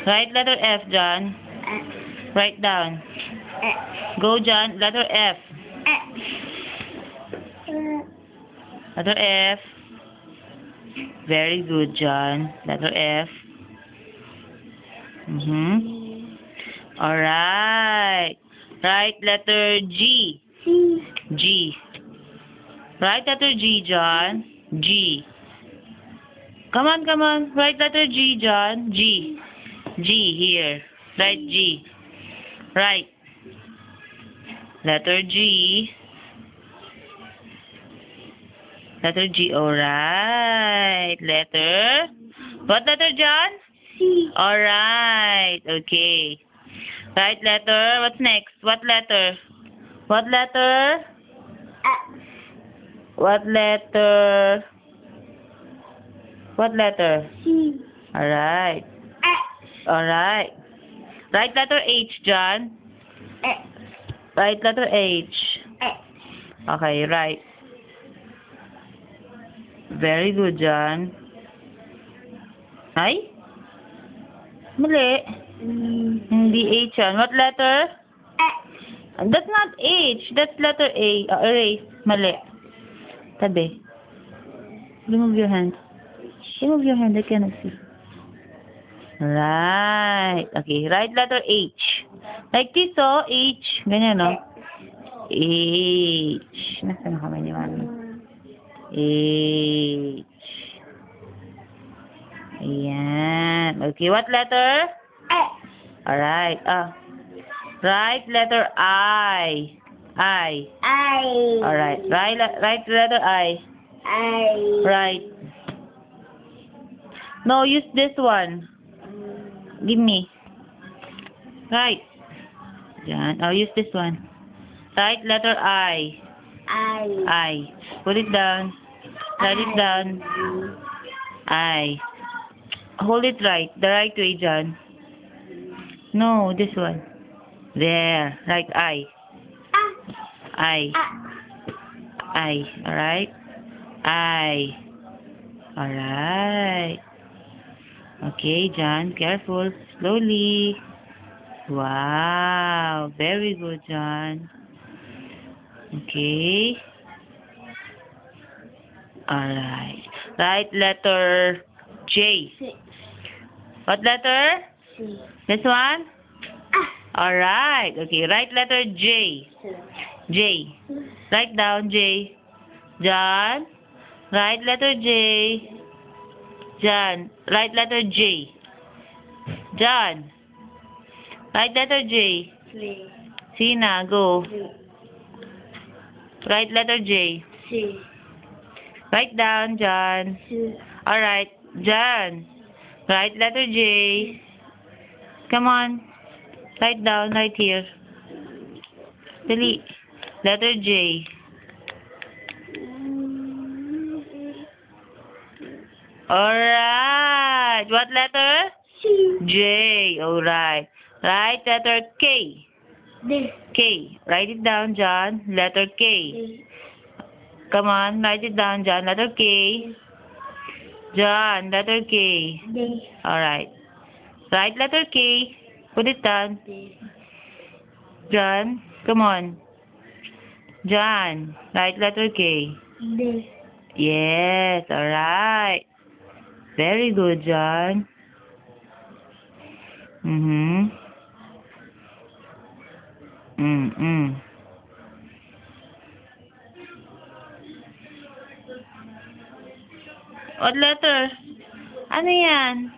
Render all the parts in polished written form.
Write letter F, John. Write down. Go, John. Letter F. Letter F. Very good, John. Letter F. Alright. Write letter G. G. Write letter G, John. G. Come on, come on. Write letter G, John. G. G here. Write G. Right. Letter G. Letter G. Alright. Letter. What letter, John? C. Alright. Okay. Right letter. What's next? What letter? What letter? What letter? What letter? C. Alright. Alright. Right letter H, John. Right letter H. Okay, right. Very good, John. Ay? Mali. Hindi H yan. What letter? That's not H. That's letter A. Erase. Mali. Tabi. Remove your hand. Remove your hand. I cannot see. Right. Okay. Right letter H. Like this, oh. H. Ganyan, no? H. Nasaan na kamay ni Mami? H. Ayan. Okay. What letter? Alright. Right letter I. I. Alright. Right letter I. Right. No, use this one. Give me. Right. Yan. Oh, use this one. Right letter I. I. Put it down. Write it down. I. Hold it right. The right way, John. No, this one. There. Right I. I. I. Alright? I. Alright. Okay, John. Careful. Slowly. Wow. Very good, John. Okay. Alright. Right letter J. What letter? C. This one? Alright. Okay. Right letter J. J. Write down J. John. Right letter J. John. Right letter J. John. Right letter J. Sina, go. Right letter J. C. Write down, John. Alright. John. Right letter J. Come on. Write down right here. Dali. Letter J. Alright. What letter? C. J. Alright. Right letter K. D. K. Write it down, John. Letter K. Come on. Write it down, John. Letter K. John. Letter K. D. Alright. Right letter K. Put it down. John. Come on. John. Right letter K. D. Yes. Alright. Very good, John. What letter? Ano yan?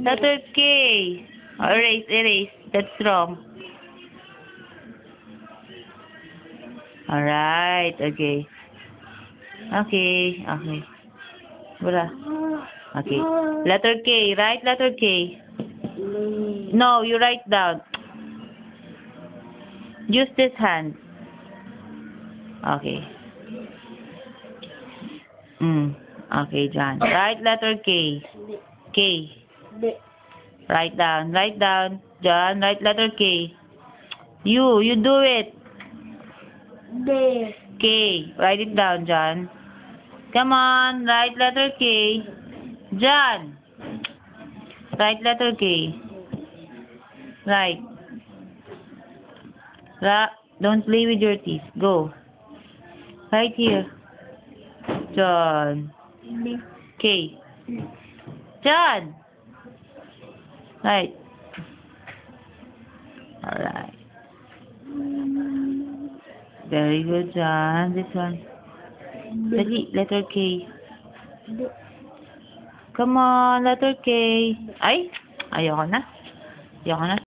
Letter K. Oh, erase, erase. That's wrong. Alright, okay. Okay, okay. Wala. Okay. Letter K, right? Letter K. No, you write down. Use this hand. Okay. Okay, John. Write letter K. K. D. Write down. Write down. John, write letter K. You do it. D. K. Write it down, John. Come on, write letter K. John. Write letter K. Right. Don't play with your teeth. Go. Right here. John. D. K. John. Right. Alright. Very good, John. This one. Dali, letter K. D. Come on, letter K. Ay! Ayoko na. Ayoko na.